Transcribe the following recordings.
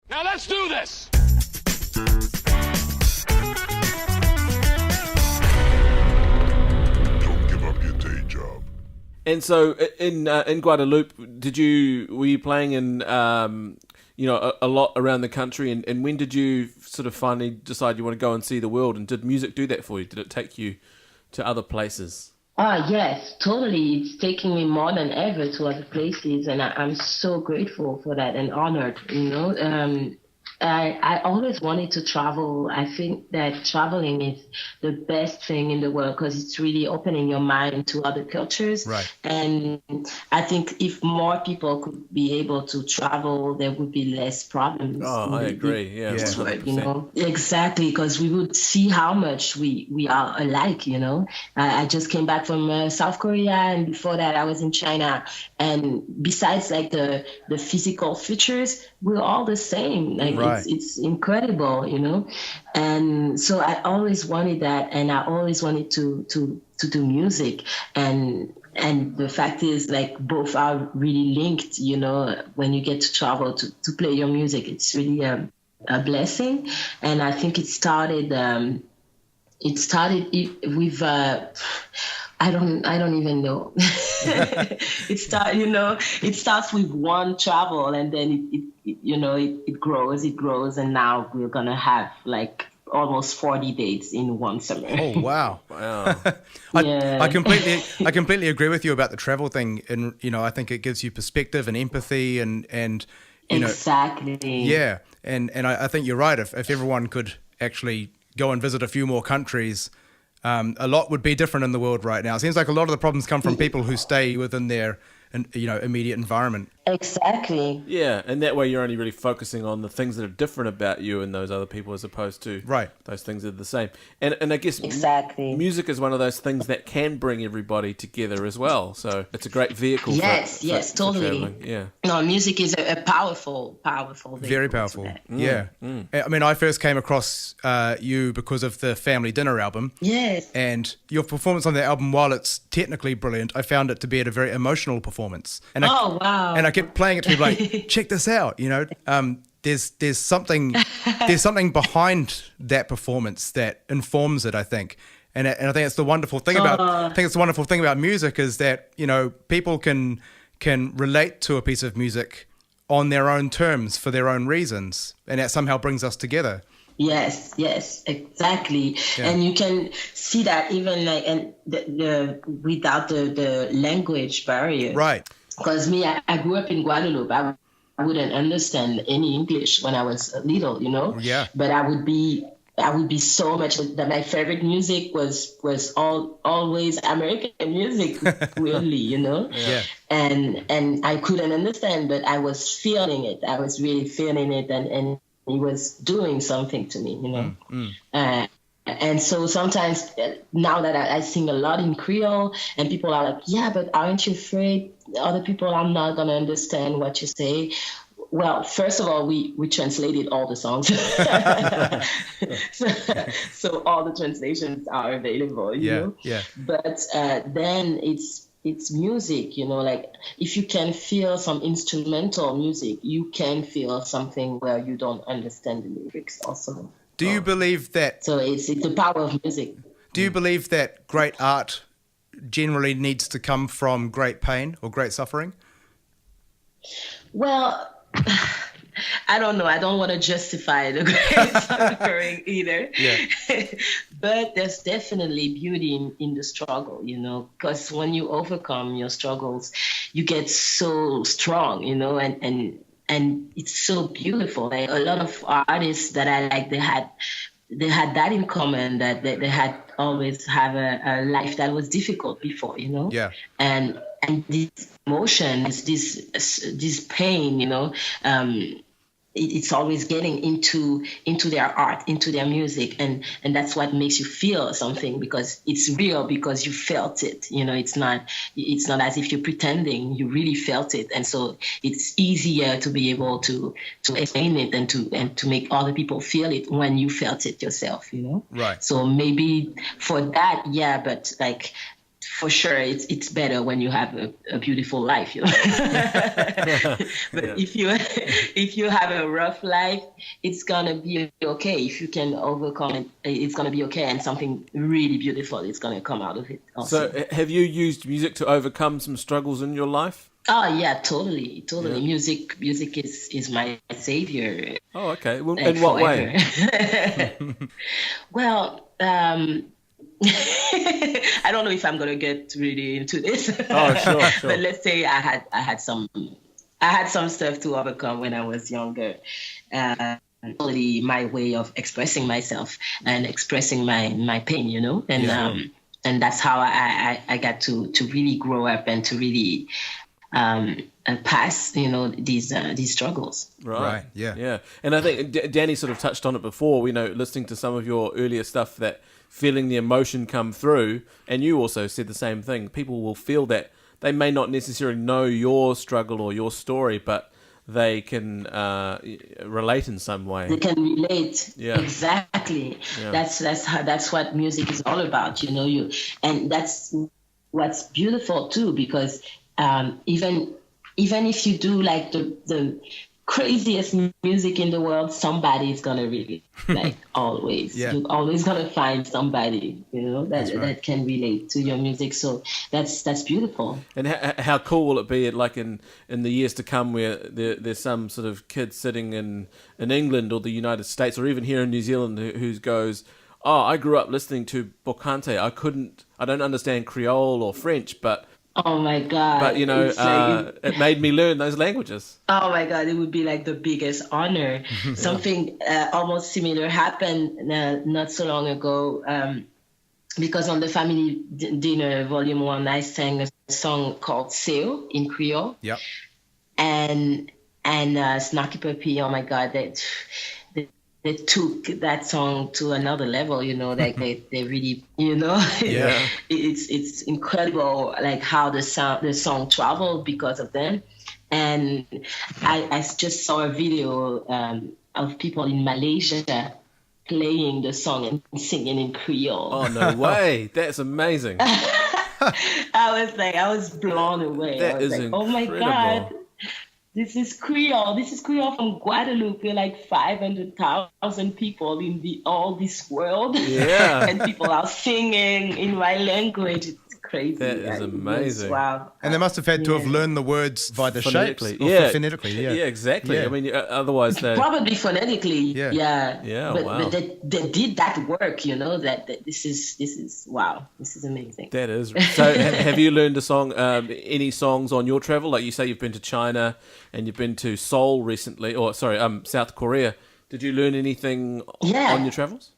Now let's do this! Don't give up your day job. And so in Guadeloupe, were you playing in a lot around the country? And when did you sort of finally decide you want to go and see the world? And did music do that for you? Did it take you to other places? Yes, totally. It's taking me more than ever to other places, and I'm so grateful for that and honored, I always wanted to travel. I think that traveling is the best thing in the world because it's really opening your mind to other cultures. Right. And I think if more people could be able to travel, there would be less problems. Oh, I agree. Yeah. Exactly, because we would see how much we are alike, I just came back from South Korea, and before that I was in China. And besides like the physical features, we're all the same. Like, right. It's incredible, And so I always wanted that, and I always wanted to do music. And the fact is, like, both are really linked, when you get to travel to play your music, it's really a blessing. And I think it started with I don't even know. It starts with one travel, and then it grows, and now we're gonna have like almost 40 dates in one summer. Oh wow! Wow. Yeah. I completely agree with you about the travel thing, and I think it gives you perspective and empathy, and exactly. Yeah, and I think you're right. If everyone could actually go and visit a few more countries, a lot would be different in the world right now. It seems like a lot of the problems come from people who stay within their immediate environment. Exactly. Yeah, and that way you're only really focusing on the things that are different about you and those other people, as opposed to those things that are the same. And I guess exactly, music is one of those things that can bring everybody together as well. So it's a great vehicle. Yes, totally. Traveling. Yeah. No, music is a powerful vehicle. Very powerful. Yeah. I mean, I first came across you because of the Family Dinner album. Yes. And your performance on that album, while it's technically brilliant, I found it to be a very emotional performance. And wow. And I kept playing it to people like, check this out, there's something behind that performance that informs it, I think. And I think it's the wonderful thing about music is that, people can relate to a piece of music on their own terms for their own reasons, and that somehow brings us together. Yes, exactly. Yeah. And you can see that even like without the language barrier. Right. Because I grew up in Guadeloupe. I wouldn't understand any English when I was little, Yeah. But I would be so much that my favorite music was always American music, weirdly, Yeah. And I couldn't understand, but I was feeling it. I was really feeling it, and it was doing something to me, And so sometimes now that I sing a lot in Creole, and people are like, yeah, but aren't you afraid other people are not going to understand what you say? Well, first of all, we translated all the songs. So all the translations are available, you know? Yeah. But then it's music, like if you can feel some instrumental music, you can feel something where you don't understand the lyrics also. Do you believe that... So it's the power of music. Do you believe that great art generally needs to come from great pain or great suffering? Well, I don't know. I don't want to justify the great suffering either. Yeah. But there's definitely beauty in the struggle, because when you overcome your struggles, you get so strong, and it's so beautiful. Like a lot of artists that I like, they had that in common, that they had always have a life that was difficult before, Yeah. And this emotion, this pain, it's always getting into their art, into their music, and that's what makes you feel something, because it's real, because you felt it. It's not as if you're pretending. You really felt it, and so it's easier to be able to explain it and to make other people feel it when you felt it yourself. Right. So maybe for that, yeah, but like for sure, it's better when you have a beautiful life, you know. But if you have a rough life, it's gonna be okay. If you can overcome it, it's gonna be okay, and something really beautiful is gonna come out of it also. So, have you used music to overcome some struggles in your life? Oh yeah, totally. Yeah. Music is my savior. Oh, okay. Well, Like, in what forever. way? Well, I don't know if I'm gonna get really into this. Oh, sure. But let's say I had some stuff to overcome when I was younger. Totally my way of expressing myself and expressing my pain, you know, and that's how I got to really grow up and to really pass, you know, these struggles. Right. Yeah. And I think Danny sort of touched on it before. You know, listening to some of your earlier stuff, that feeling the emotion come through, and you also said the same thing. People will feel that. They may not necessarily know your struggle or your story, but they can relate in some way. They can relate. Yeah. Exactly. Yeah. That's what music is all about, you know. And that's what's beautiful too, because even if you do like the craziest music in the world, somebody is gonna relate. Like always, you're always gonna find somebody, you know, that can relate to your music. So that's beautiful. And how cool will it be, like in the years to come, where there's some sort of kid sitting in England or the United States or even here in New Zealand who goes, "Oh, I grew up listening to Bokante. I don't understand Creole or French, but." Oh my God. But, you know, it made me learn those languages. Oh my God, it would be like the biggest honor. Something almost similar happened not so long ago, because on the family dinner, volume 1, I sang a song called Seo in Creole. Yep. And Snarky Puppy, oh my God, they took that song to another level, you know, like they really, you know, it's incredible, like how the song traveled because of them. And I just saw a video of people in Malaysia playing the song and singing in Creole. Oh, no way. That's amazing. I was blown away. That I was is like, oh my incredible. God. This is Creole. This is Creole from Guadeloupe. We're like 500,000 people in all this world. Yeah. And people are singing in my language. It's crazy. That is amazing. Wow. And they must have had to have learned the words by the shapes. Phonetically. Or Yeah. Phonetically, yeah. Yeah, exactly. Yeah. I mean, otherwise they... Probably phonetically. Yeah. Yeah, but, wow. But they did that work, you know, that this is wow. This is amazing. That is. So have you learned a song, any songs on your travel? Like you say you've been to China and you've been to Seoul recently, or sorry, South Korea. Did you learn anything on your travels?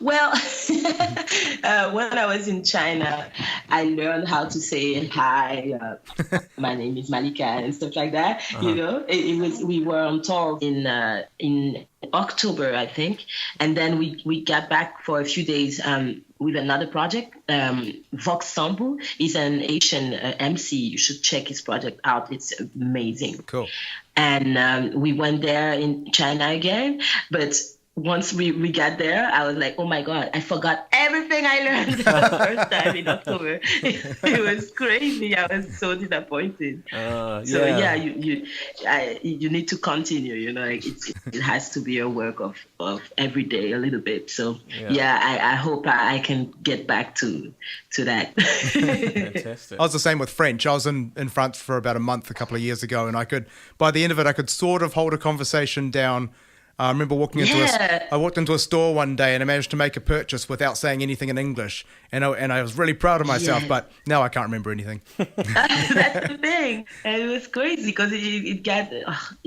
Well, when I was in China, I learned how to say hi. My name is Malika and stuff like that. You know, we were on tour in October, I think, and then we got back for a few days with another project. Vox Sambu is an Asian MC. You should check his project out. It's amazing. Cool. And we went there in China again, but once we got there, I was like, oh my God, I forgot everything I learned the first time in October. It was crazy. I was so disappointed. You need to continue, you know, like it has to be a work of every day a little bit. So I hope I can get back to that. Fantastic. I was the same with French. I was in France for about a month a couple of years ago, and by the end of it, I could sort of hold a conversation down. I remember walking into a store one day and I managed to make a purchase without saying anything in English, and I was really proud of myself. But now I can't remember anything. That's the thing, and it was crazy because it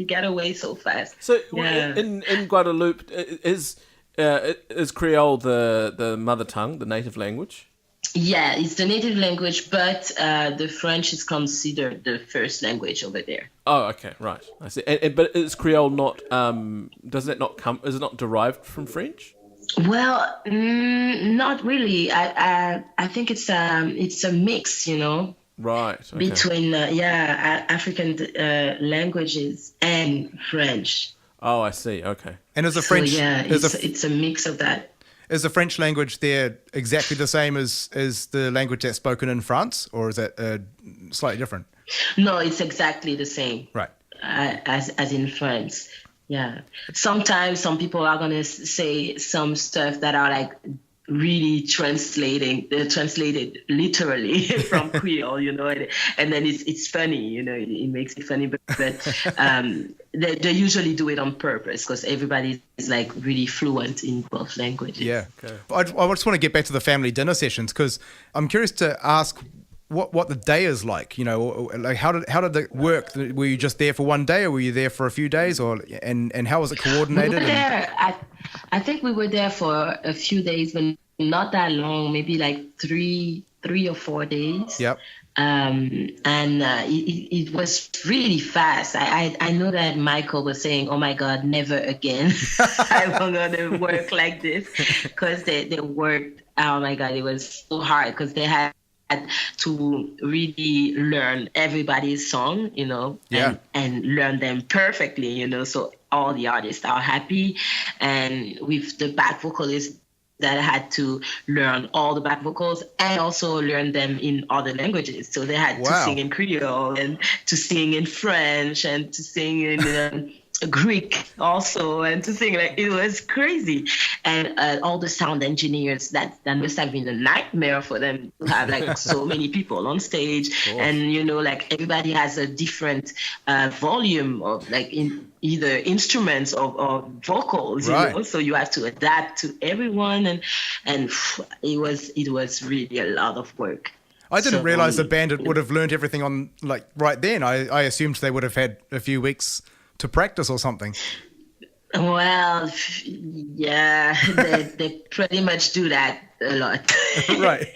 got away so fast. So in Guadeloupe, is Creole the mother tongue, the native language? Yeah, it's the native language, but the French is considered the first language over there. Oh, okay, right. I see. But is Creole not? Does it not come? Is it not derived from French? Well, not really. I think it's a mix, you know. Right. Okay. Between African languages and French. Oh, I see. Okay. And is a French? So, it's a mix of that. Is the French language there exactly the same as the language that's spoken in France, or is it slightly different? No, it's exactly the same. Right. As in France. Yeah. Sometimes some people are gonna say some stuff that are like really translated literally from Creole, you know, and then it's funny, you know, it makes it funny, but they usually do it on purpose because everybody is like really fluent in both languages. Yeah. Okay. I just want to get back to the family dinner sessions because I'm curious to ask what the day is like, you know, like how did it work? Were you just there for one day, or were you there for a few days, or and how was it coordinated? We were there. I think we were there for a few days, but not that long. Maybe like three or 4 days. Yep. It was really fast. I know that Michael was saying, "Oh my God, never again! I'm gonna work like this," because they worked. Oh my God, it was so hard because they had to really learn everybody's song, you know, and learn them perfectly, you know, so all the artists are happy. And with the back vocalists that had to learn all the back vocals and also learn them in other languages. So they had to sing in Creole and to sing in French and to sing in Greek also, and to sing, like, it was crazy. And all the sound engineers, that must have been a nightmare for them to have like so many people on stage. And you know, like everybody has a different volume of like in either instruments or vocals, you know, so you have to adapt to everyone, and it was really a lot of work. I didn't realize the band would have learned everything on like right then. I assumed they would have had a few weeks to practice or something. Well, yeah, they pretty much do that a lot. Right.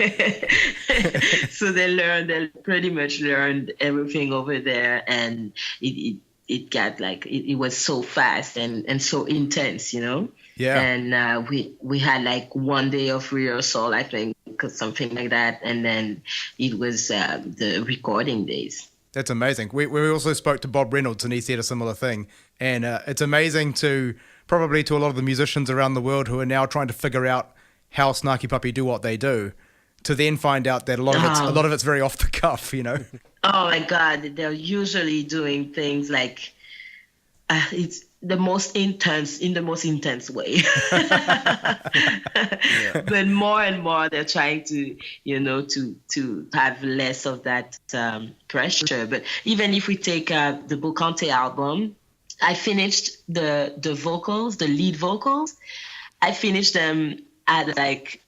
So they pretty much learned everything over there, and it got like, it was so fast and so intense, you know? Yeah. And we had like 1 day of rehearsal, I think, something like that. And then it was the recording days. That's amazing. We also spoke to Bob Reynolds, and he said a similar thing. And it's amazing to a lot of the musicians around the world who are now trying to figure out how Snarky Puppy do what they do, to then find out that a lot of it's very off the cuff, you know. Oh my God, they're usually doing things like it's the most intense way. But more and more they're trying to, you know, to have less of that pressure. But even if we take the Bokante album, I finished the vocals, the lead vocals. I finished them at like,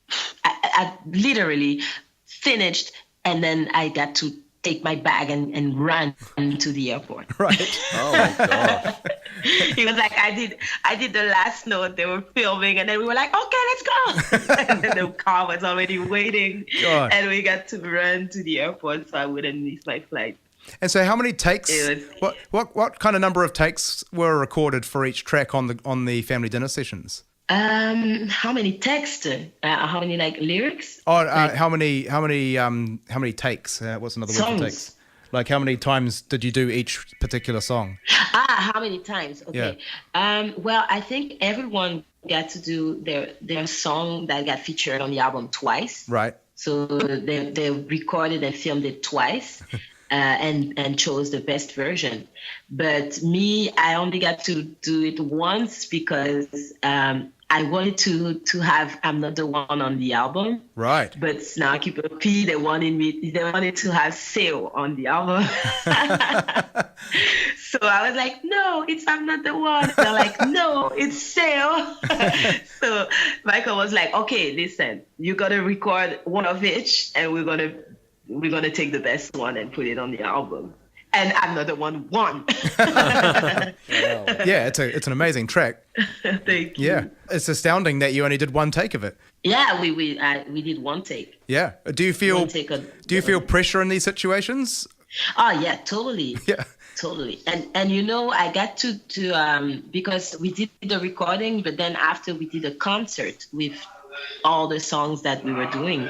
I literally finished, and then I got to take my bag and run to the airport. Right. Oh my God. He was like, I did the last note. They were filming, and then we were like, okay, let's go. And then the car was already waiting, and we got to run to the airport so I wouldn't miss my flight. And so, how many takes? What kind of number of takes were recorded for each track on the family dinner sessions? How many texts? How many like lyrics? How many takes? What's another word for takes? Like, how many times did you do each particular song? How many times? Okay. Yeah. Well, I think everyone got to do their song that got featured on the album twice. Right. So they recorded and filmed it twice. And chose the best version. But me, I only got to do it once because I wanted to have I'm Not the One on the album. Right. But Snarky Puppy, they wanted to have Sail on the album. So I was like, no, it's I'm Not the One. They're like, no, it's Sail. So Michael was like, okay, listen, you got to record one of each, and we're gonna take the best one and put it on the album. And I'm Not the One won. Yeah, it's an amazing track. Thank you. Yeah, it's astounding that you only did one take of it. Yeah, we did one take. Yeah. Do you feel pressure in these situations? Oh yeah, totally. Yeah. Totally. And you know, I got to because we did the recording, but then after we did a concert with all the songs that we were doing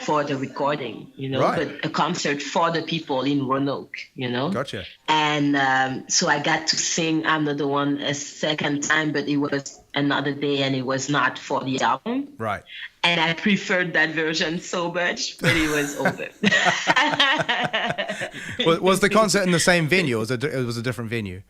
for the recording, you know, but a concert for the people in Roanoke, you know. Gotcha. And so I got to sing I'm Not the One a second time, but it was another day, and it was not for the album. Right. And I preferred that version so much, but it was over. Was the concert in the same venue, or it was a different venue?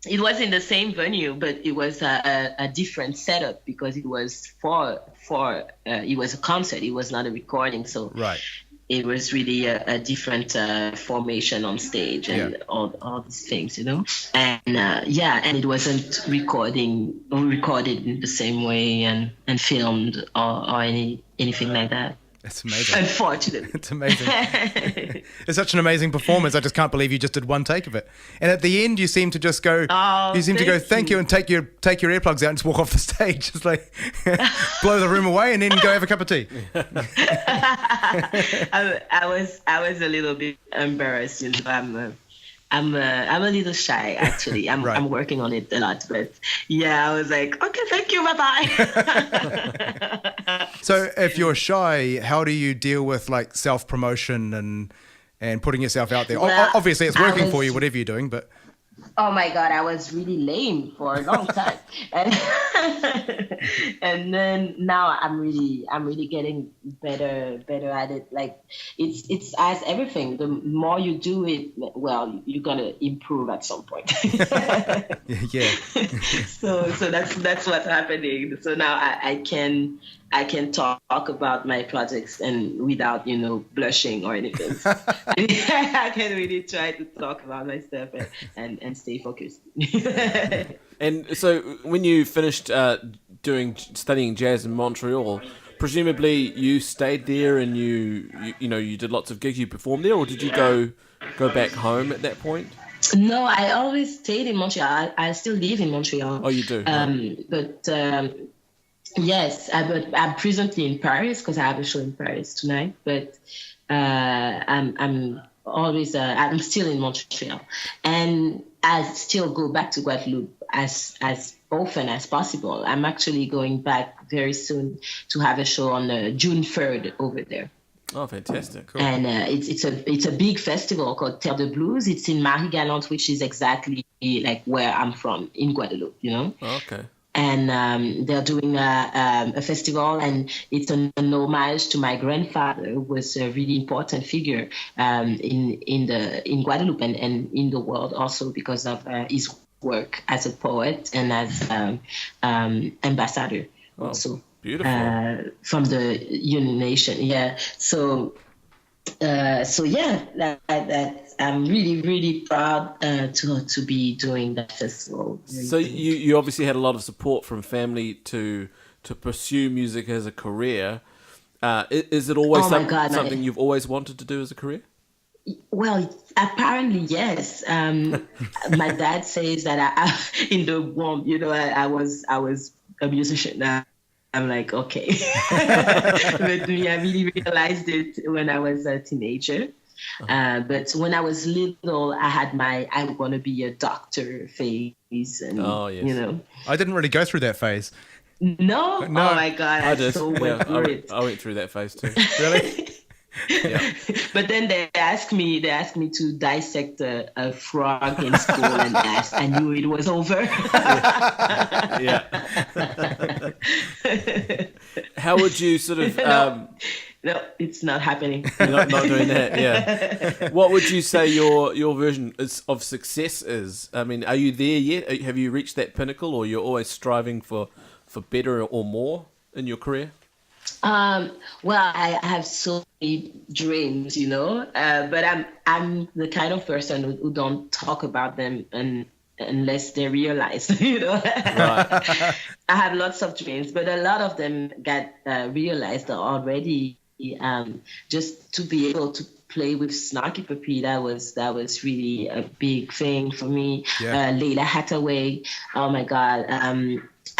It was in the same venue, but it was a different setup because it was it was a concert. It was not a recording, so right. It was really a different formation on stage and all these things, you know. And and it wasn't recorded in the same way and filmed or anything like that. It's amazing. Unfortunately. It's amazing. It's such an amazing performance. I just can't believe you just did one take of it. And at the end, you seem to just go, thank you, and take your earplugs out and just walk off the stage. Just like blow the room away and then go have a cup of tea. I was a little bit embarrassed. You know, I'm a little shy, actually. I'm working on it a lot, but I was like, okay, thank you, bye-bye. So if you're shy, how do you deal with like self-promotion and putting yourself out there? Well, obviously it's working for you, whatever you're doing, but... Oh my God, I was really lame for a long time. And then now I'm really getting better at it. Like it's as everything. The more you do it, well, you're gonna improve at some point. Yeah. So that's what's happening. So now I can talk about my projects and without, blushing or anything. I can really try to talk about my stuff and stay focused. And so when you finished studying jazz in Montreal, presumably you stayed there and you did lots of gigs, you performed there, or did you go back home at that point? No, I always stayed in Montreal. I still live in Montreal. Oh, you do? Yes, but I'm presently in Paris because I have a show in Paris tonight. But I'm always I'm still in Montreal, and I still go back to Guadeloupe as often as possible. I'm actually going back very soon to have a show on June 3rd over there. Oh, fantastic! Cool. And it's a big festival called Terre de Blues. It's in Marie-Galante, which is exactly like where I'm from in Guadeloupe. Oh, okay. And they're doing a festival, and it's an homage to my grandfather, who was a really important figure in Guadeloupe and in the world also because of his work as a poet and as ambassador also. Beautiful. From the United Nations, yeah. So I'm really, really proud to be doing that festival. So you obviously had a lot of support from family to pursue music as a career. Is it always something you've always wanted to do as a career? Well, apparently yes. My dad says that I in the womb, I was a musician. I'm like, okay. But me, I really realized it when I was a teenager. But when I was little, I had my I'm going to be a doctor phase. And, I didn't really go through that phase. No? Oh, my God. I did. went through it. I went through that phase too. Really? Yeah. But then they asked me to dissect a frog in school, and I knew it was over. Yeah. How would you sort of? No, it's not happening. You're not doing that. Yeah. What would you say your version of success is? I mean, are you there yet? Have you reached that pinnacle, or you're always striving for better or more in your career? Well, I have so many dreams, but I'm the kind of person who don't talk about them unless they realize, Right. I have lots of dreams, but a lot of them got realized already. Just to be able to play with Snarky Puppy, that was really a big thing for me. Yeah. Layla Hathaway, oh my God.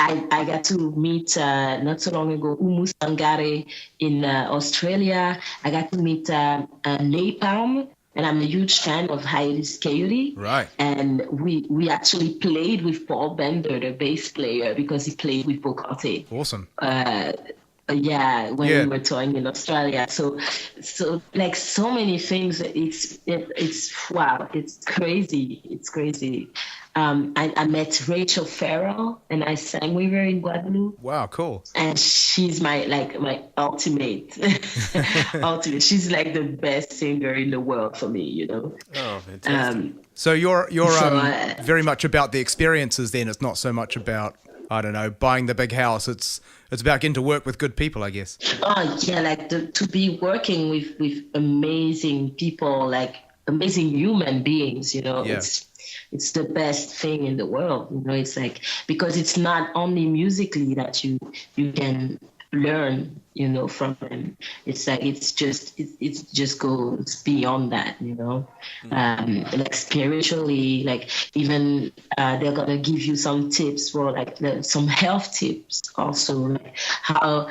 I got to meet not so long ago Umu Sangare in Australia. I got to meet Napalm, and I'm a huge fan of Heidi's Coyote. Right. And we actually played with Paul Bender, the bass player, because he played with Bokante. Awesome. When we were touring in Australia. So like so many things. It's wow. It's crazy. I met Rachel Farrell, and I sang with her in Guadeloupe. Wow, cool. And she's my ultimate, ultimate. She's like the best singer in the world for me, you know. Oh, fantastic. So you're very much about the experiences then. It's not so much about, I don't know, buying the big house. It's about getting to work with good people, I guess. Oh yeah, like to be working with amazing people, like amazing human beings, you know. Yeah. It's the best thing in the world, you know. It's like, because it's not only musically that you can learn, you know, from them. It's like it just goes beyond that, you know. Like spiritually, like even they're gonna give you some tips for like some health tips also, like how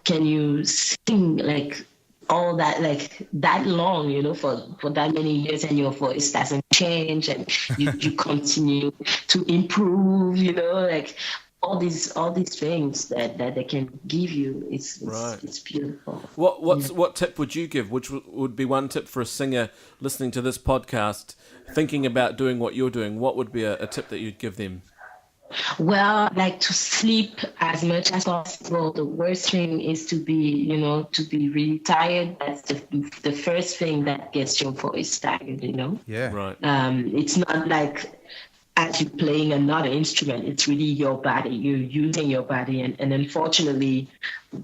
can you sing like all that, like that long, you know, for that many years, and your voice doesn't change, and you continue to improve, you know, like all these things that they can give you. It's beautiful. What tip would you give? Which would be one tip for a singer listening to this podcast, thinking about doing what you're doing? What would be a tip that you'd give them? Well, like to sleep as much as possible. The worst thing is to be really tired. That's the first thing that gets your voice tired, you know? Yeah. Right. It's not like as you're playing another instrument, it's really your body. You're using your body, and unfortunately,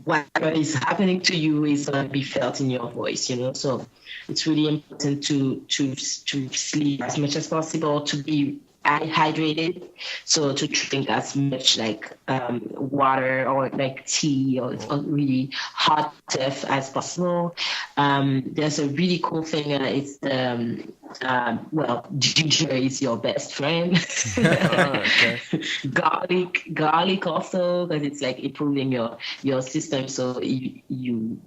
whatever is happening to you is going to be felt in your voice, you know? So it's really important to sleep as much as possible, to be hydrated, so to drink as much like water or like tea or really hot stuff as possible. There's a really cool thing. It's ginger is your best friend. Okay. Garlic also, because it's like improving your system, so you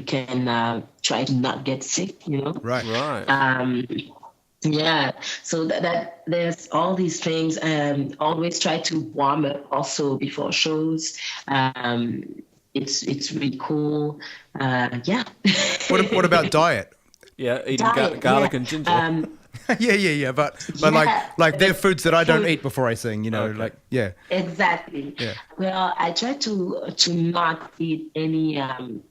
can try to not get sick, you know. Right. Yeah, so that there's all these things. Always try to warm up also before shows. It's really cool. Yeah. What about diet? Yeah, eating Diet, garlic yeah. and ginger. Yeah. But like they're foods that I don't eat before I sing. You know, Okay. like yeah. Exactly. Yeah. Well, I try to not eat any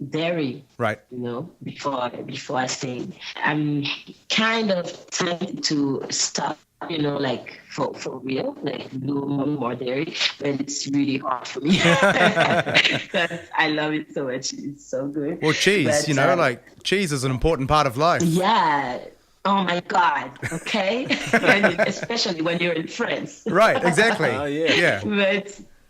dairy. Right. You know, before I sing. I'm kind of tempted to stop, you know, like for real, like no more dairy, but it's really hard for me. 'Cause I love it so much. It's so good. Well, cheese. But, You know, like cheese is an important part of life. yeah. Oh my God. Okay. Especially when you're in France. Right. Exactly.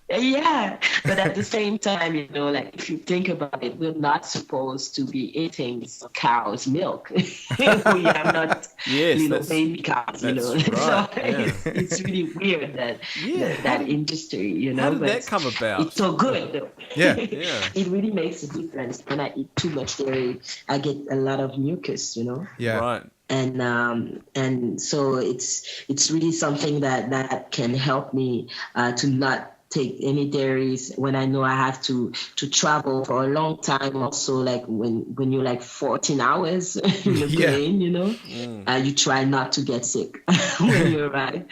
Yeah. But at the same time, you know, like if you think about it, we're not supposed to be eating cow's milk. We are not, baby cows, you know. Right, So yeah. it's really weird that industry, you know. How did but that come about? It's so good, though. Yeah. It really makes a difference. When I eat too much dairy, I get a lot of mucus, you know. Yeah. Right. And so it's really something that can help me to not take any dairies when I know I have to travel for a long time. Also, like when you're like 14 hours in the plane, you know, you try not to get sick when you arrive.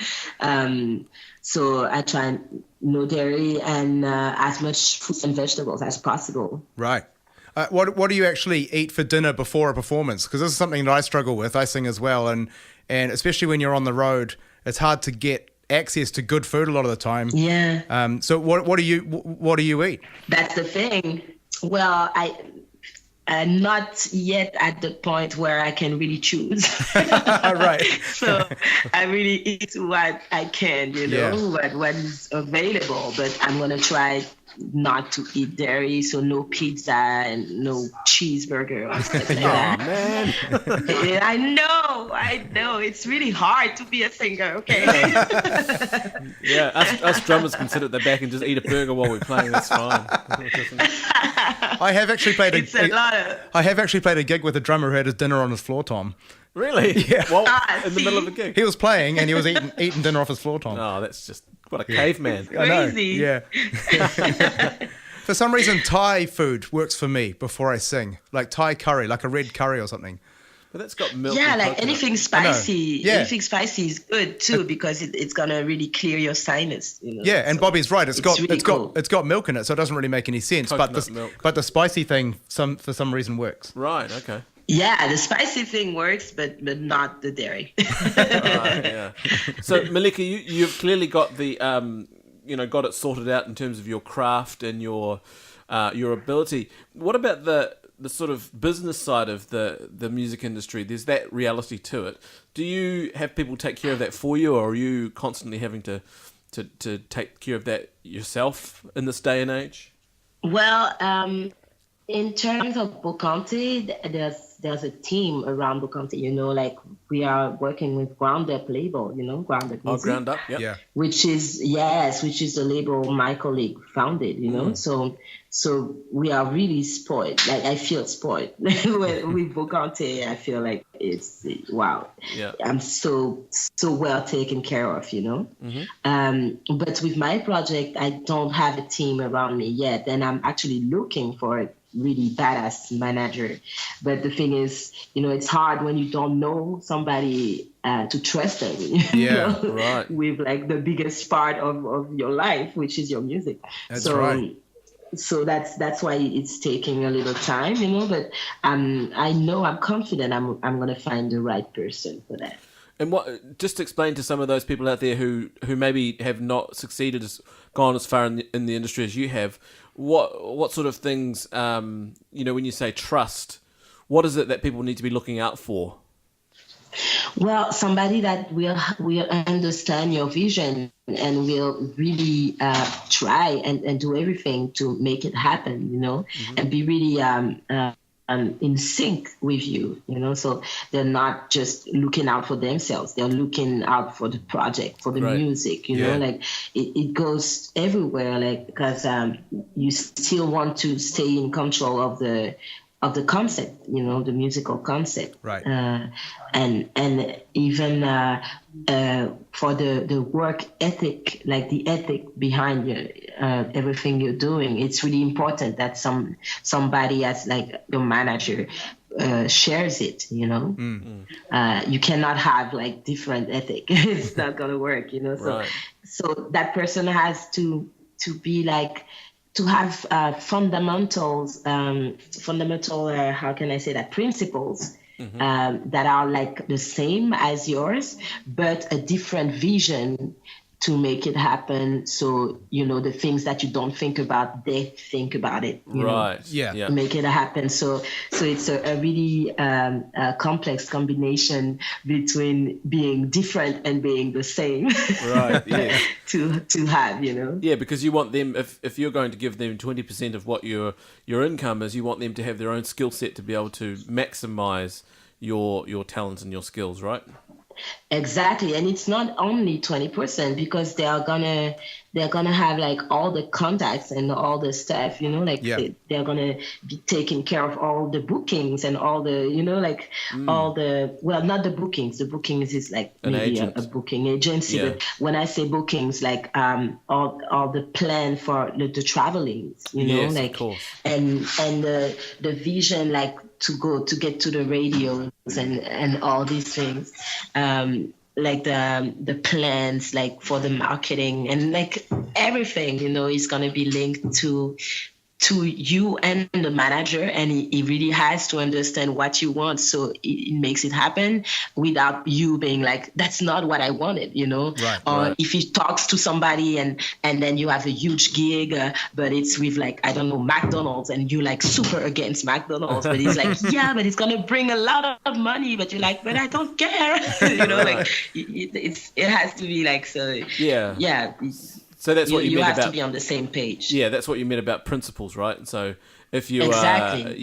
So I try no dairy and as much fruits and vegetables as possible. Right. What do you actually eat for dinner before a performance? Because this is something that I struggle with. I sing as well, and especially when you're on the road, it's hard to get access to good food a lot of the time. Yeah. So what do you eat? That's the thing. Well, I'm not yet at the point where I can really choose. Right. So I really eat what I can, you know, what is available. But I'm going to try not to eat dairy, so no pizza and no cheeseburger or stuff like that. Man. I know. It's really hard to be a singer, okay? Yeah, us drummers can sit at the back and just eat a burger while we're playing. That's fine. I have actually played a gig with a drummer who had his dinner on his floor tom. Really? Yeah. Well, in the middle of a gig. He was playing and he was eating dinner off his floor tom. Oh, that's just what a caveman. I know. Crazy. Yeah. For some reason, Thai food works for me before I sing, like Thai curry, like a red curry or something. But that's got milk. Yeah, and like coconut. anything spicy. Yeah. Anything spicy is good too because it's gonna really clear your sinus. Yeah, and so Bobby's right. It's really cool. got milk in it, so it doesn't really make any sense. Coconut milk. But the spicy thing, for some reason, works. Right. Okay. Yeah, the spicy thing works, but not the dairy. Right, yeah. So Malika, you've clearly got the got it sorted out in terms of your craft and your ability. What about the sort of business side of the music industry? There's that reality to it. Do you have people take care of that for you, or are you constantly having to take care of that yourself in this day and age? Well, in terms of Bokante, there's a team around Bokante. Like we are working with Ground Up label. Ground Up. Oh, Ground Up. Yep. Yeah. Which is the label Michael League founded. So we are really spoiled. Like I feel spoiled with Bokante. I feel like it's wow. Yeah. I'm so well taken care of. But with my project, I don't have a team around me yet, and I'm actually looking for a really badass manager. But the thing is, it's hard when you don't know somebody to trust them. Yeah, right. With like the biggest part of your life, which is your music. That's right. So that's why it's taking a little time, But I know I'm confident I'm gonna find the right person for that. And just to explain to some of those people out there who maybe have not succeeded, gone as far in the industry as you have, what sort of things, when you say trust, what is it that people need to be looking out for? Well, somebody that will understand your vision and will really try and do everything to make it happen, and be really in sync with you, so they're not just looking out for themselves, they're looking out for the project, for the music, like it goes everywhere, like because you still want to stay in control of the concept, the musical concept, right? And even for the work ethic, like the ethic behind everything you're doing, it's really important that somebody as like your manager shares it. You cannot have like different ethic; it's not gonna work. So that person has to be like, to have fundamental, how can I say that, principles that are like the same as yours, but a different vision to make it happen. So, the things that you don't think about, they think about it. Right. Yeah. To make it happen. So it's a really complex combination between being different and being the same. Right. Yeah. to have, Yeah, because you want them, if you're going to give them 20% of what your income is, you want them to have their own skill set to be able to maximize your talents and your skills, right? Exactly, and it's not only 20% because they're gonna have like all the contacts and all the stuff, they're gonna be taking care of all the bookings and all the, all the, well, not the bookings. The bookings is like maybe a booking agency, but when I say bookings, like all the plan for the travelings, Yes, like, of course. and the vision, like to get to the radios and all these things, like the plans, like for the marketing and like everything, is going to be linked to you and the manager, and he really has to understand what you want, so it makes it happen without you being like, that's not what I wanted, Right. If he talks to somebody and then you have a huge gig, but it's with like, I don't know, McDonald's, and you like super against McDonald's, but he's like, yeah, but it's gonna bring a lot of money, but you're like, but I don't care, like it has to be like, so yeah. So that's what you meant have about. To be on the same page. Yeah, that's what you meant about principles, right? So if you exactly.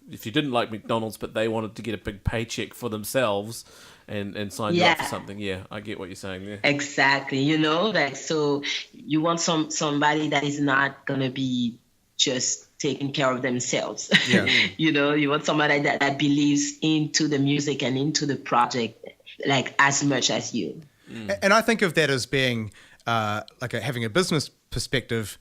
If you didn't like McDonald's, but they wanted to get a big paycheck for themselves and sign you up for something, I get what you're saying there. Exactly, like, so you want somebody that is not gonna be just taking care of themselves. Yeah. You want somebody that believes into the music and into the project like as much as you. And I think of that as being like having a business perspective.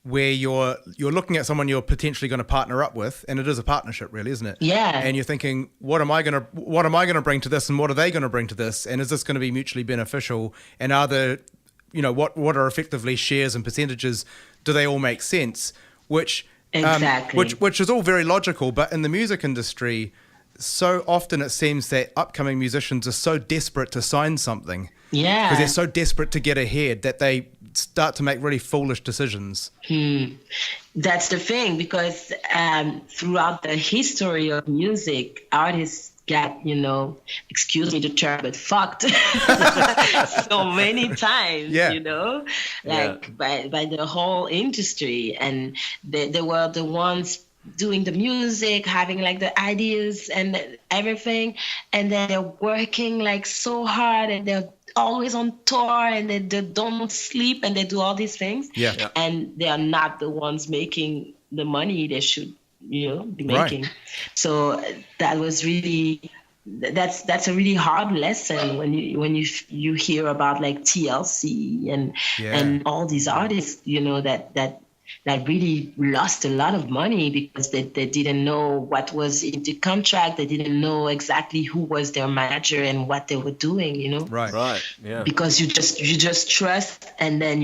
where you're looking at someone you're potentially going to partner up with, and it is a partnership, really, isn't it? Yeah. And you're thinking, what am I going to bring to this, and what are they going to bring to this, and is this going to be mutually beneficial? And are there, what are effectively shares and percentages? Do they all make sense? Which is all very logical, but in the music industry, so often it seems that upcoming musicians are so desperate to sign something. Yeah. Because they're so desperate to get ahead that they start to make really foolish decisions. That's the thing, because throughout the history of music, artists got, excuse me the term, but fucked so many times, by the whole industry. And they were the ones doing the music, having like the ideas and everything, and then they're working like so hard, and they're always on tour, and they don't sleep, and they do all these things, and they are not the ones making the money they should be making. Right. So that was really, that's a really hard lesson when you hear about like TLC and all these artists, that really lost a lot of money because they didn't know what was in the contract. They didn't know exactly who was their manager and what they were doing, Right. Yeah. Because you just trust, and then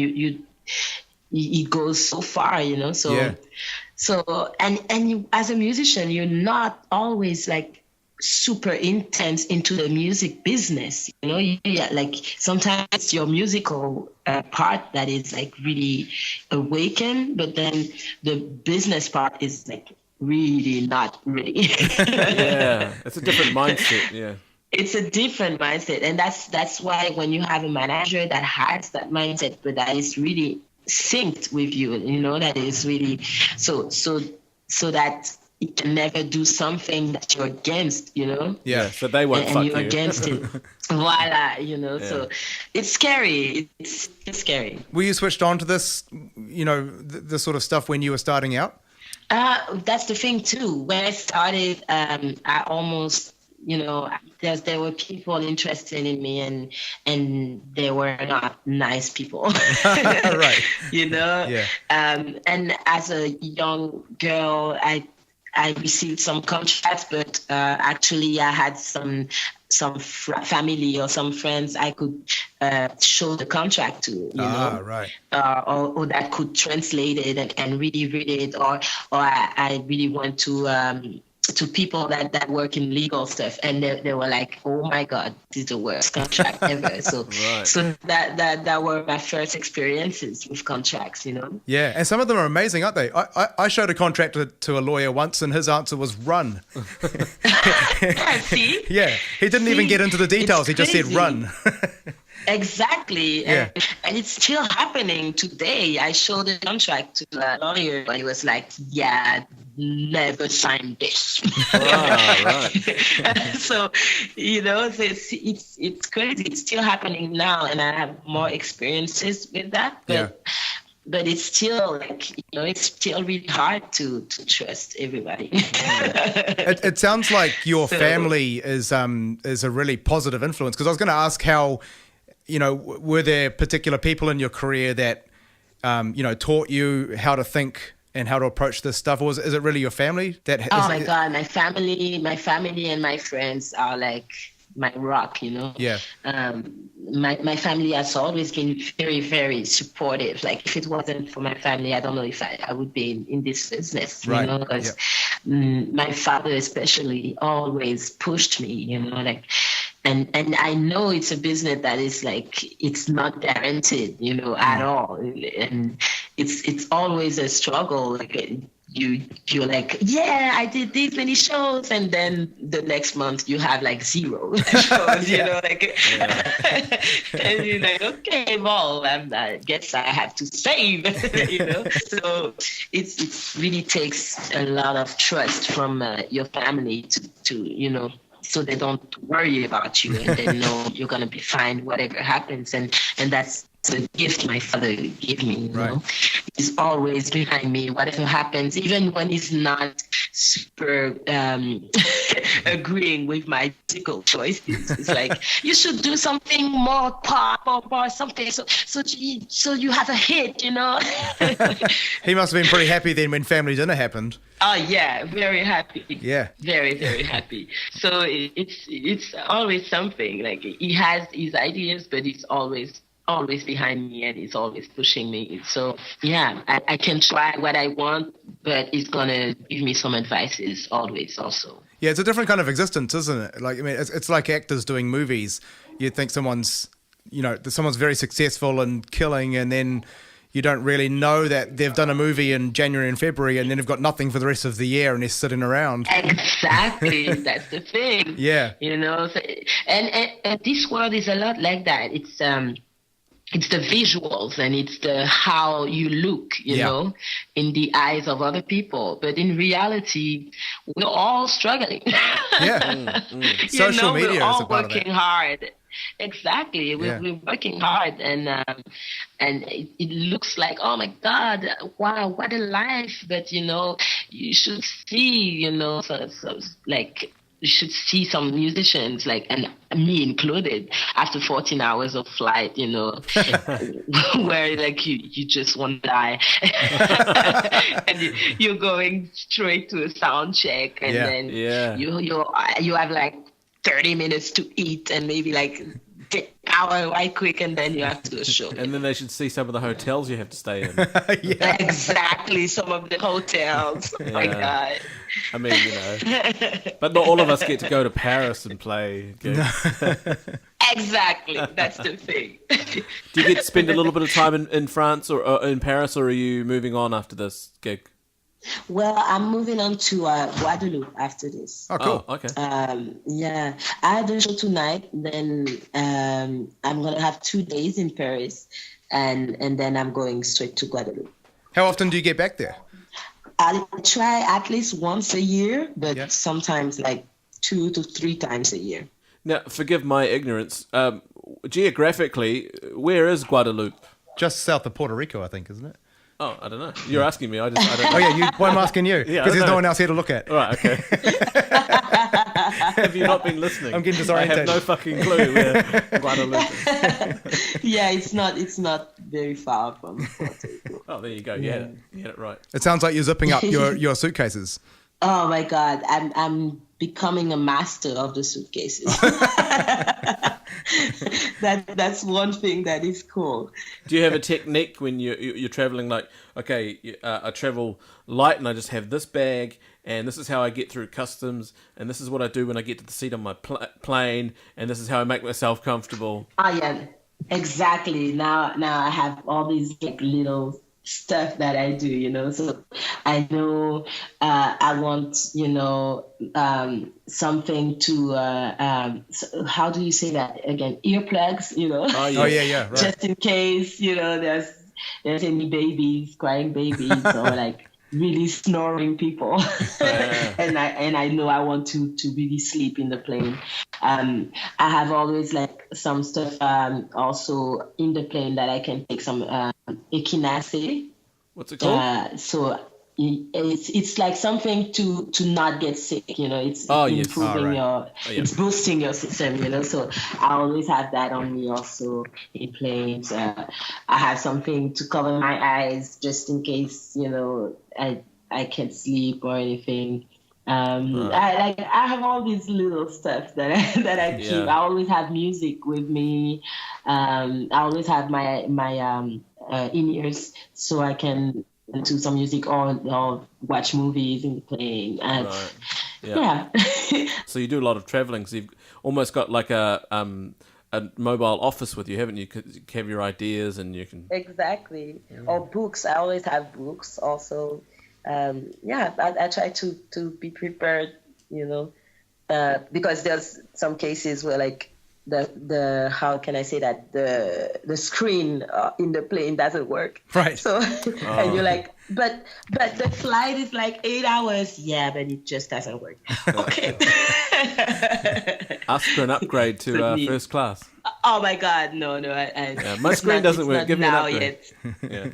it goes so far, So, so and as a musician, you're not always like super intense into the music business, like sometimes it's your musical part that is like really awakened, but then the business part is like really not really. Yeah, it's a different mindset. Yeah, it's a different mindset, and that's why when you have a manager that has that mindset, but that is really synced with you, that is really so that you can never do something that you're against, Yeah, so they won't fuck and you. you're against it. Voila, So it's scary. It's scary. Were you switched on to this, the sort of stuff when you were starting out? That's the thing too. When I started, I almost, there were people interested in me, and they were not nice people. Right. Yeah. And as a young girl, I received some contracts, but actually I had some family or some friends I could show the contract to, right. Or that could translate it and really read it, or I really want to people that work in legal stuff, and they were like, oh my God, this is the worst contract ever. So right. So that were my first experiences with contracts, Yeah, and some of them are amazing, aren't they? I showed a contract to a lawyer once, and his answer was run. See? Yeah, he didn't even get into the details. He just said run. Exactly. Yeah. And it's still happening today. I showed the contract to a lawyer, and he was like, yeah, never sign this. Right. So, it's crazy. It's still happening now, and I have more experiences with that. But it's still it's still really hard to trust everybody. It sounds like your family is a really positive influence, because I was going to ask how, were there particular people in your career that, taught you how to think and how to approach this stuff, or is it really your family that? Oh my God, my family and my friends are like my rock, Yeah. My family has always been very, very supportive. Like if it wasn't for my family, I don't know if I would be in this business, right. Because my father especially always pushed me, and I know it's a business that is like, it's not guaranteed, at all. And it's always a struggle. Like you're like, yeah, I did these many shows, and then the next month you have like 0 shows, and you're like, okay, well, I guess I have to save, So it really takes a lot of trust from your family to so they don't worry about you, and they know you're gonna be fine whatever happens, and that's the gift my father gave me. Right. He's always behind me, whatever happens, even when he's not super agreeing with my musical choices. It's like, you should do something more pop or something, so you have a hit, you know. He must have been pretty happy then when family dinner happened. Oh yeah, very happy. Yeah, very, very happy. So it's always something. Like, he has his ideas, but it's always behind me, and it's always pushing me. So yeah, I can try what I want, but it's gonna give me some advices always also. Yeah, it's a different kind of existence, isn't it? Like, I mean, it's like actors doing movies. You'd think someone's very successful and killing, and then you don't really know that they've done a movie in January and February, and then they've got nothing for the rest of the year, and they're sitting around. Exactly, that's the thing. Yeah, you know, so, and this world is a lot like that. It's the visuals, and it's the how you look, you know, in the eyes of other people. But in reality, we're all struggling. Yeah. Social media we're is all a part working of that. hard. Exactly. We're working hard, and it looks like, oh my God, wow, what a life. But, you know, you should see, you know, so like, you should see some musicians, like, and me included, after 14 hours of flight, you know, where like you just want to die, and you're going straight to a sound check, and then you have like 30 minutes to eat, and maybe like hour right quick, and then you have to do a show. And then they should see some of the hotels you have to stay in. Yeah. Exactly, some of the hotels. Oh my God. I mean, you know, but not all of us get to go to Paris and play gigs. Exactly, that's the thing. Do you get to spend a little bit of time in France or in Paris, or are you moving on after this gig? Well, I'm moving on to Guadeloupe after this. Oh, cool. Oh, okay. Yeah, I had a show tonight. Then I'm gonna have 2 days in Paris, and then I'm going straight to Guadeloupe. How often do you get back there? I try at least once a year, but sometimes like 2 to 3 times a year. Now, forgive my ignorance. Geographically, where is Guadeloupe? Just south of Puerto Rico, I think, isn't it? Oh, I don't know. You're asking me. I don't know. Oh yeah, why I'm asking you? Yeah, Because there's no one else here to look at. All right, okay. Have you not been listening? I'm getting disorientated. I have no fucking clue where Guadeloupe is. Yeah, it's not very far from Puerto Rico. Oh, there you go. Yeah, you had it right. It sounds like you're zipping up your suitcases. Oh my God, I'm becoming a master of the suitcases. That's one thing that is cool. Do you have a technique when you're traveling? Like, okay, I travel light and I just have this bag, and this is how I get through customs, and this is what I do when I get to the seat on my plane, and this is how I make myself comfortable. Oh yeah, exactly. Now I have all these like little stuff that I do, you know. So I know I want, you know, something to how do you say that again? Earplugs, you know. Oh yeah, right. Just in case, you know, there's any babies, crying babies, or like really snoring people. and I know I want to really sleep in the plane. I have always like some stuff also in the plane that I can take some echinacea. What's it called? So it's like something to not get sick, you know. It's improving it's boosting your system, you know. So I always have that on me also in planes. I have something to cover my eyes just in case, you know, I can't sleep or anything. I have all these little stuff that I keep. I always have music with me. I always have my in-ears so I can do some music or watch movies in the plane. So you do a lot of traveling. So you've almost got like a mobile office with you, haven't you? You have your ideas and you can... Exactly. Or books. I always have books also. I try to be prepared, you know, because there's some cases where like the how can I say that the screen in the plane doesn't work. Right. So and you're like, but the flight is like 8 hours. Yeah, but it just doesn't work. Okay. Ask for an upgrade to first class. Oh my God, no. My screen doesn't work. Give me an upgrade. Yet.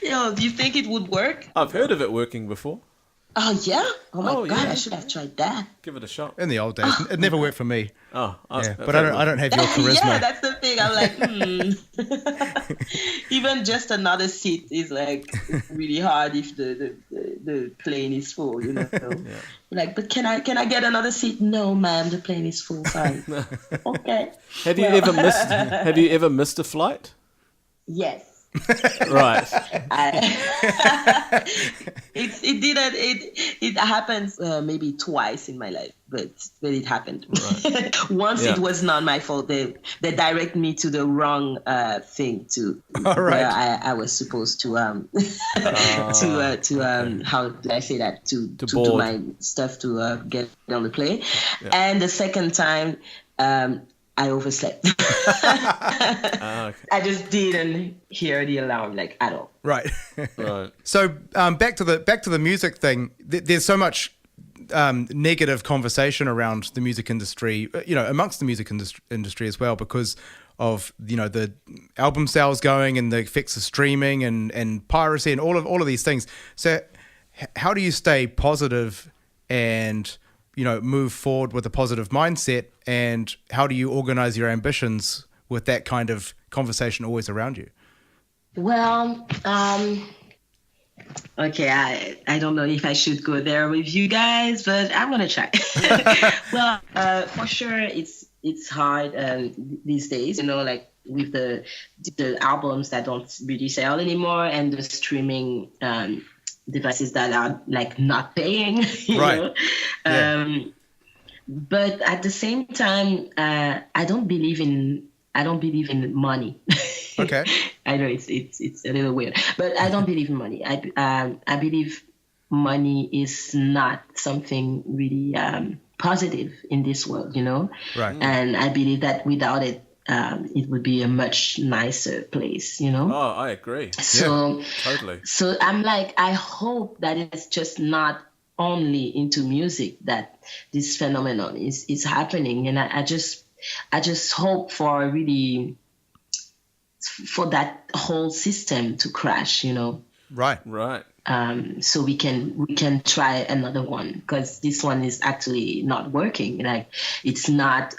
Yo, do you think it would work? I've heard of it working before. Oh yeah! Oh my Oh, God! yeah. I should have tried that. Give it a shot. In the old days, it never worked for me. Oh, Yeah, but I don't have your charisma. Yeah, that's the thing. I'm like, Even just another seat is like really hard if the plane is full, you know. Like, but can I get another seat? No, ma'am, the plane is full. Sorry. Okay. Have you ever missed a flight? Yes. Right. It happens maybe twice in my life, but it happened. Right. Once Yeah. it was not my fault. They direct me to the wrong thing to All right. where I was supposed to how do I say that to do board. my stuff to get on the plane. And the second time I overslept. Okay. I just didn't hear the alarm like at all. Right. Right. So back to the music thing. There's so much negative conversation around the music industry, amongst the music industry as well, because of the album sales going and the effects of streaming and piracy and all of these things. So how do you stay positive and move forward with a positive mindset, and how do you organize your ambitions with that kind of conversation always around you? Well, okay, I don't know if I should go there with you guys, but I'm gonna try. Well, for sure, it's hard these days, like with the albums that don't really sell anymore and the streaming devices that are like not paying, you know. Yeah. But at the same time, I don't believe in money. Okay. I know it's a little weird, but I don't believe in money. I believe money is not something really positive in this world, Right. And I believe that without it, it would be a much nicer place, Oh, I agree. So Totally. So I'm like, I hope that it's just not only into music that this phenomenon is happening, and I just hope for that whole system to crash, Right. Right. so we can try another one, because this one is actually not working. Like it's not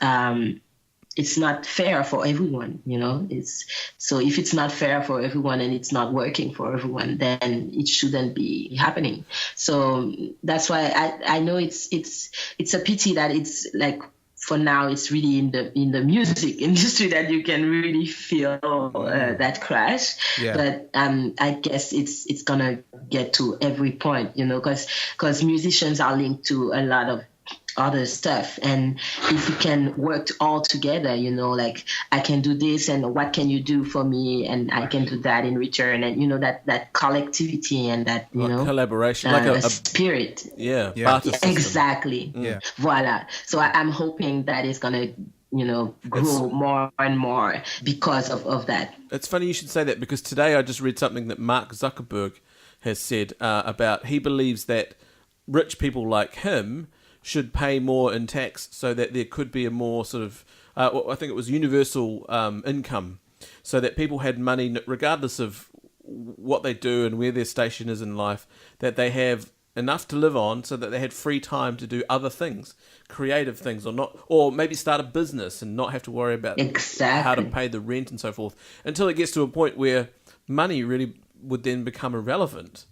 fair for everyone, so if it's not fair for everyone and it's not working for everyone, then it shouldn't be happening. So that's why I know it's a pity that it's like, for now, it's really in the music industry that you can really feel that crash. Yeah. But I guess it's gonna get to every point, because musicians are linked to a lot of other stuff, and if we can work all together, like I can do this, and what can you do for me, and I can do that in return, and that collectivity and that collaboration, like a spirit. Yeah. Yeah. Barter system. Exactly. Yeah. Voila. So I'm hoping that it's gonna grow more and more because of that. It's funny you should say that, because today I just read something that Mark Zuckerberg has said about, he believes that rich people like him should pay more in tax, so that there could be a more sort of, I think it was universal income, so that people had money regardless of what they do and where their station is in life, that they have enough to live on, so that they had free time to do other things, creative things, or maybe start a business and not have to worry about how to pay the rent and so forth, until it gets to a point where money really would then become irrelevant.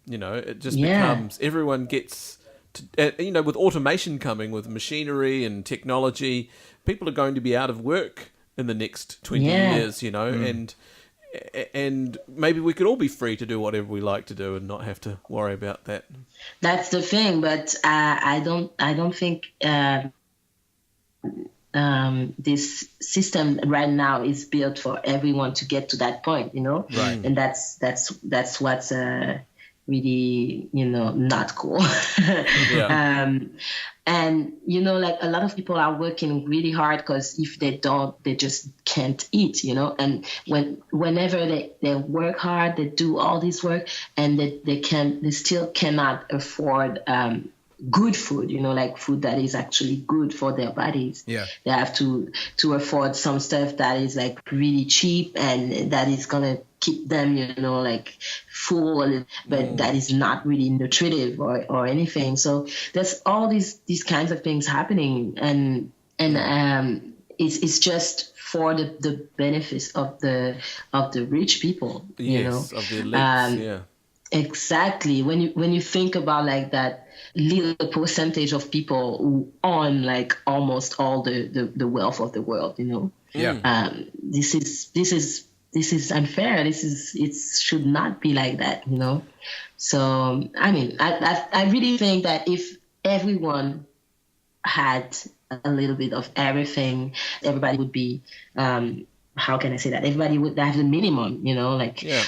It just becomes, everyone gets to, with automation coming, with machinery and technology, people are going to be out of work in the next 20 years, and maybe we could all be free to do whatever we like to do and not have to worry about that. That's the thing, but I don't think this system right now is built for everyone to get to that point, Right. And that's what's really not cool. Yeah. And like a lot of people are working really hard, because if they don't, they just can't eat, and whenever they work hard, they do all this work, and they still cannot afford good food, like food that is actually good for their bodies. Yeah. They have to afford some stuff that is like really cheap and that is gonna keep them, like full, but that is not really nutritive or anything. So there's all these kinds of things happening, and it's just for the benefits of the rich people, Yes, of the elites, yeah. Exactly. When you think about like that little percentage of people who own like almost all the wealth of the world, Yeah. This is unfair. It should not be like that, So I mean, I really think that if everyone had a little bit of everything, everybody would be how can I say that? Everybody would have the minimum,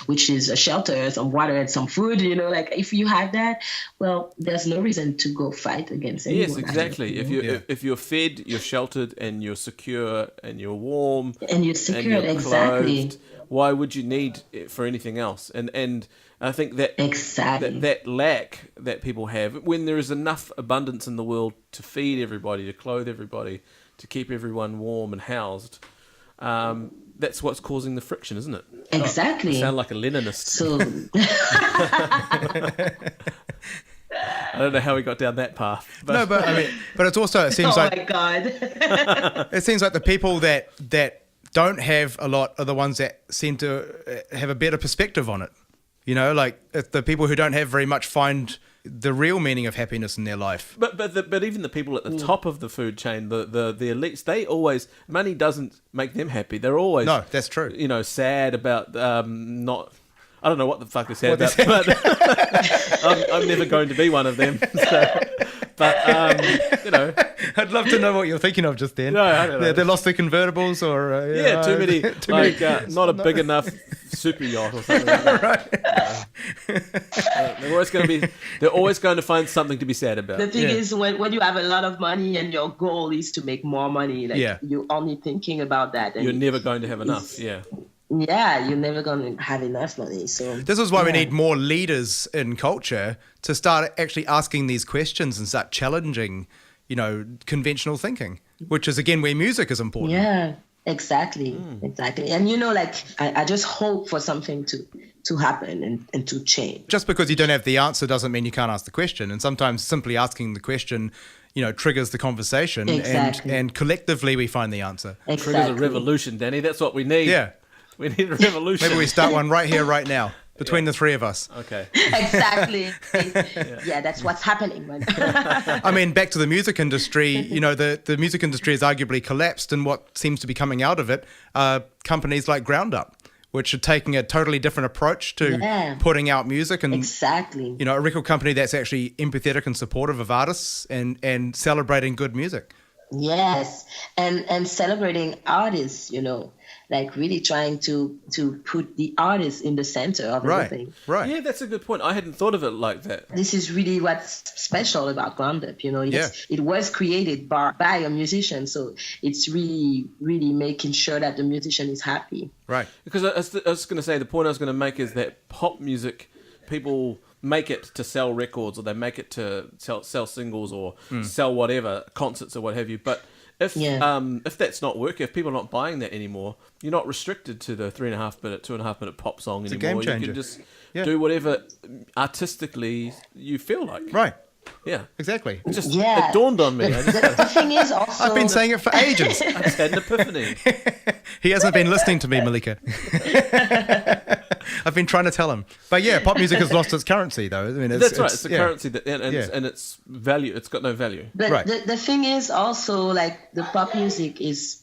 which is a shelter, some water, and some food. Like if you have that, well, there's no reason to go fight against anyone. Yes, exactly. If you're fed, you're sheltered, and you're secure, and you're warm, and you're secure, and you're exactly. clothed, why would you need it for anything else? And I think that exactly that lack that people have, when there is enough abundance in the world to feed everybody, to clothe everybody, to keep everyone warm and housed. That's what's causing the friction, isn't it? Exactly. I sound like a Leninist. So I don't know how we got down that path. But... No, but I mean, but it's also, it seems oh like my God. it seems like the people that don't have a lot are the ones that seem to have a better perspective on it. Like if the people who don't have very much find the real meaning of happiness in their life. But even the people at the top of the food chain, the elites, they always, money doesn't make them happy. They're always No, that's true. Sad about not. I don't know what the fuck they're sad about, but I'm never going to be one of them. So, but I'd love to know what you're thinking of just then. No, I don't know. They lost their convertibles, or too many, not a big enough super yacht or something like that. Right. They're always going to find something to be sad about. The thing is, when you have a lot of money and your goal is to make more money, you're only thinking about that. And you're never going to have enough. Yeah. Yeah, you're never going to have enough money. So this is why we need more leaders in culture to start actually asking these questions and start challenging, conventional thinking, which is again where music is important. Yeah, exactly. Exactly. And I just hope for something to happen and to change. Just because you don't have the answer doesn't mean you can't ask the question. And sometimes simply asking the question, triggers the conversation. Exactly. And collectively we find the answer. Exactly. Triggers a revolution, Danny. That's what we need. Yeah. We need a revolution. Maybe we start one right here, right now, between the three of us. Okay. Exactly. Yeah, that's what's happening right now. I mean, back to the music industry, the music industry has arguably collapsed, and what seems to be coming out of it are companies like Roundup, which are taking a totally different approach to putting out music. And exactly. A record company that's actually empathetic and supportive of artists and celebrating good music. Yes, and celebrating artists, like really trying to put the artist in the center of everything. Right. Yeah, that's a good point. I hadn't thought of it like that. This is really what's special about Groundfood. It was created by a musician, so it's really, really making sure that the musician is happy. Right. Because I was going to say, the point I was going to make is that pop music, people make it to sell records, or they make it to sell singles, or sell whatever, concerts or what have you. But if that's not working, if people are not buying that anymore, you're not restricted to the 3.5 minute, 2.5 minute pop song anymore. It's a game changer. You can just do whatever artistically you feel like. Right. Yeah. Exactly. It dawned on me. The thing is also... I've been saying it for ages. I just had an epiphany. He hasn't been listening to me, Malika. I've been trying to tell him. But yeah, pop music has lost its currency, though. I mean, that's right. It's a currency that, and its value. It's got no value. But the thing is also, like, the pop music is,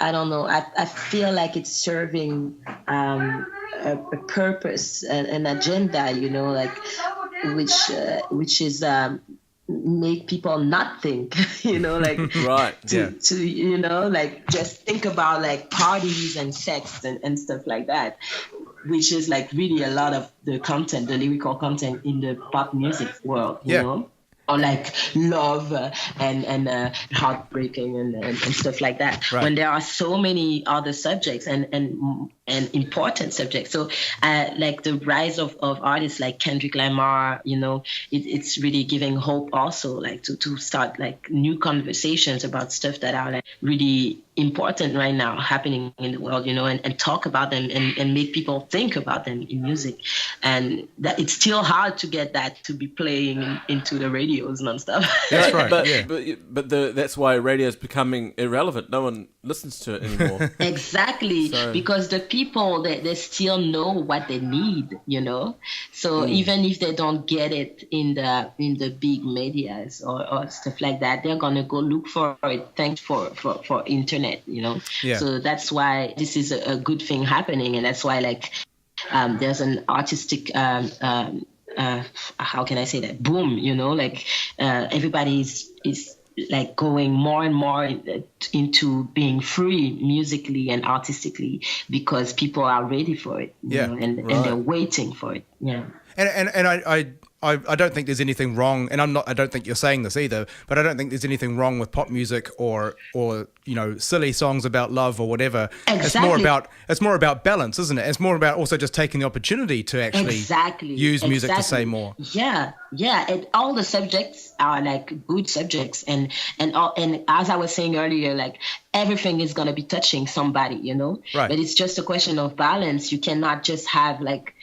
I don't know, I feel like it's serving a purpose, an agenda, which is make people not think, Right. to like just think about like parties and sex and stuff like that, which is like really a lot of the content, the lyrical content in the pop music world, you know, or like love and heartbreaking and stuff like that. Right. When there are so many other subjects and and important subject. So like the rise of artists like Kendrick Lamar, it's really giving hope also, like to start like new conversations about stuff that are like really important right now happening in the world, and talk about them and make people think about them in music. And that it's still hard to get that to be playing into the radios nonstop. That's right. But that's why radio is becoming irrelevant. No one listens to it anymore. Exactly, because the people they still know what they need, So even if they don't get it in the big medias or stuff like that, they're gonna go look for it. Thanks for internet, Yeah. So that's why this is a good thing happening, and that's why like there's an artistic how can I say that, boom, like everybody is like going more and more into being free musically and artistically because people are ready for it, and they're waiting for it. Yeah. And I don't think there's anything wrong, and I don't think you're saying this either, but I don't think there's anything wrong with pop music or silly songs about love or whatever. Exactly. It's more about balance, isn't it? It's more about also just taking the opportunity to actually use music to say more. Yeah. And all the subjects are like good subjects, and as I was saying earlier, like everything is gonna be touching somebody, Right. But it's just a question of balance. You cannot just have like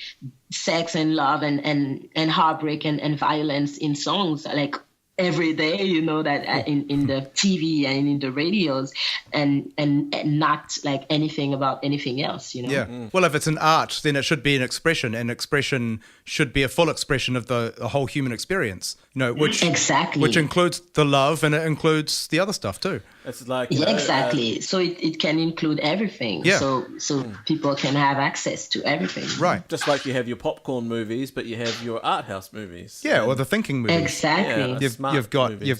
sex and love and heartbreak and violence in songs like every day, that in the TV and in the radios, and not like anything about anything else, Yeah. Well, if it's an art, then it should be an expression, and expression should be a full expression of the whole human experience, which includes the love and it includes the other stuff too. It's like exactly. So it can include everything. Yeah. So people can have access to everything. Right. Just like you have your popcorn movies, but you have your art house movies. Yeah, or the thinking movies. Exactly. Yeah, You've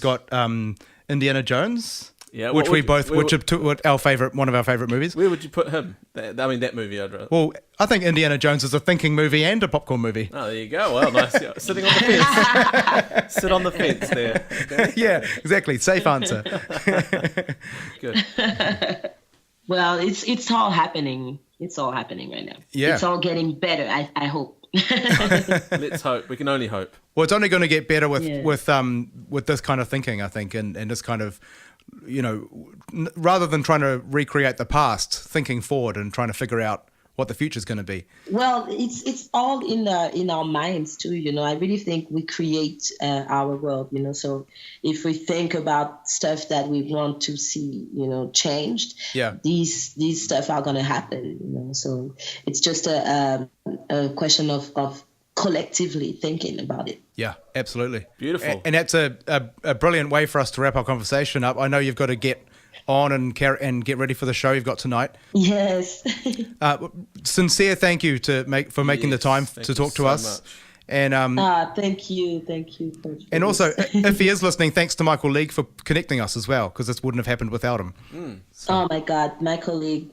got Indiana Jones. Yeah, which one of our favorite movies. Where would you put him? That movie, I'd rather. Well, I think Indiana Jones is a thinking movie and a popcorn movie. Oh, there you go. Well, nice. Yeah. Sitting on the fence. Sit on the fence there. Okay. Yeah, exactly. Safe answer. Good. Well, it's all happening. It's all happening right now. Yeah. It's all getting better, I hope. Let's hope. We can only hope. Well, it's only going to get better with this kind of thinking, I think, and this kind of, rather than trying to recreate the past, thinking forward and trying to figure out what the future is going to be. Well, it's all in our minds too. I really think we create our world. So if we think about stuff that we want to see, changed, these stuff are going to happen. So it's just a question of collectively thinking about it. Yeah, absolutely. Beautiful. And that's a brilliant way for us to wrap our conversation up. I know you've got to get on and get ready for the show you've got tonight. Yes. Sincere thank you for making the time to talk to us. Much. And thank you. And also, if he is listening, thanks to Michael League for connecting us as well, because this wouldn't have happened without him. Oh my God, Michael League.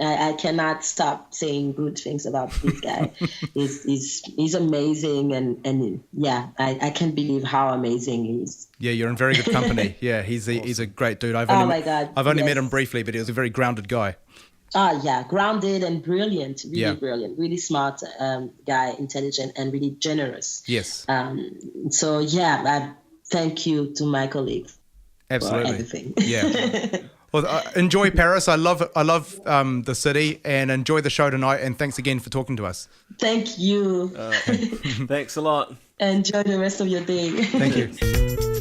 I cannot stop saying good things about this guy. He's amazing, and I can't believe how amazing he is. Yeah, you're in very good company. Yeah, he's a great dude. I've only met him briefly, but he was a very grounded guy. Grounded and brilliant, brilliant, really smart guy, intelligent and really generous. Yes. Thank you to Michael League. Absolutely. For everything. Yeah. Well, enjoy Paris. I love the city, and enjoy the show tonight. And thanks again for talking to us. Thank you. Thanks a lot. Enjoy the rest of your day. Thank you.